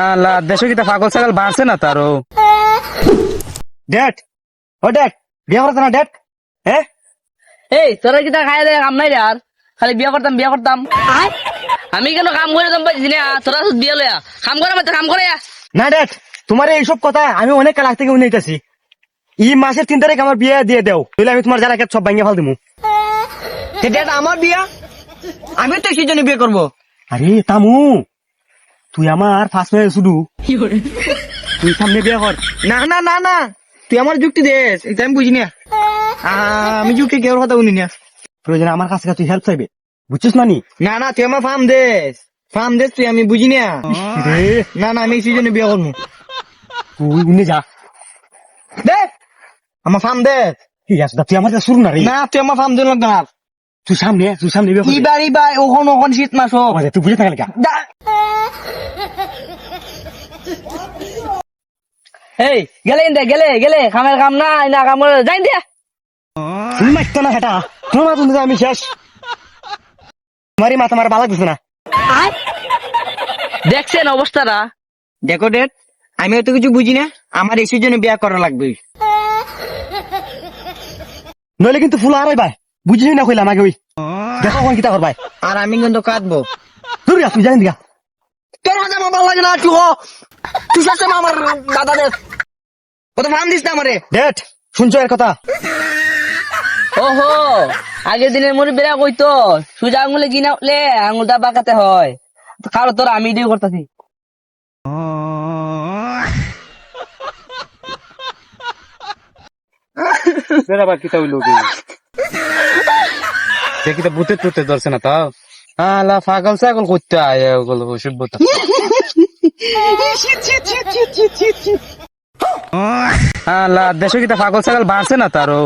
আল্লাহ দেশে কিটা পাগল ছাগল বাড়ছে না তারও। ডেট ও ডেট বিয়ে করতে না ডেট হ্যাঁ এই তোরা কি তা খাই দেয় কাম নাই রে আর খালি বিয়া করতাম আমি কেন কাম করে দাম পাইছি না তোরা শুধু বিয়ে লয়া কাম করে মতো কাম করে না ডেট তোমার এইসব কথা আমি অনেক কাল থেকে উন্নইতাছি এই মাসের 3 তারিখ আমার বিয়ে দিয়ে দেও তাহলে আমি তোমার যারা সব ভাঙিয়ে ফেল দিমু। ডেট আমার বিয়া আমি তো সেই জন্য বিয়ে করবো। আরে তামু তুই আমার ফার্স্ট ম্যারেজ শুধু তুই সামনে বিয়ে কর। না না না না তুই আমার যুক্তি দেস এটা আমি বুঝি না। আমি যুক্তি কেউ কথা শুনি না। প্রয়োজন আমার কাছে তুই হেল্প চাইবে বুঝছিস না নি? না না তুই আমার ফার্ম দেস তুই আমি বুঝি না। রে না না আমি সেই জন্য বিয়ে করবো। তুই উনি যা দে আমার ফার্ম দেস। ঠিক আছে তুই আমার কাছে শুরু না রে। না তুই আমার ফার্ম দিল না। তুই সামনে বিয়ে করবি। ইবার ওখন শীত মাস হোক। তুই বুঝে থাকলে কা এই গেলে কামের কাম না না কাম করে যাই দিয়া তুই মারতো না হেটা তোমার তুমি আমি শেষ তোমারই মাথা মারা ভালো লাগছে না। দেখছেন অবস্থাটা। দেখো ডেট আমি এত কিছু বুঝি না আমার এসির জন্য বিয়ে করা লাগবে। নইলে কিন্তু ফুল আর ভাই বুঝিস না কইলাম আগে ওই দেখো কোন কিতা করবাই আর আমি কিন্তু কাঁদবো। তুই তুই জানি দিগা তোর কথা আমার ভালো লাগে না তুই সাথে আমার দাদা দেশ কত ফার্ম দিস না আমারে। ডেট শুনছো এর কথা? ওহো আগের দিনের মনে বেড়া কইতো সুজা আঙুলে গিনা উঠলে আঙুলটা বাঁকাতে হয় কারো তোর আমি ডিউ করতেছি। আবার কিতা হইলো দেখিতে ভূতে টুতে ধরছে না তাও। আল্লাহ পাগল ছাগল করতে আয় ওগুলো সভ্যতা। আল্লাহ দেশে কিটা পাগল ছাগল বাড়ছে না তারও।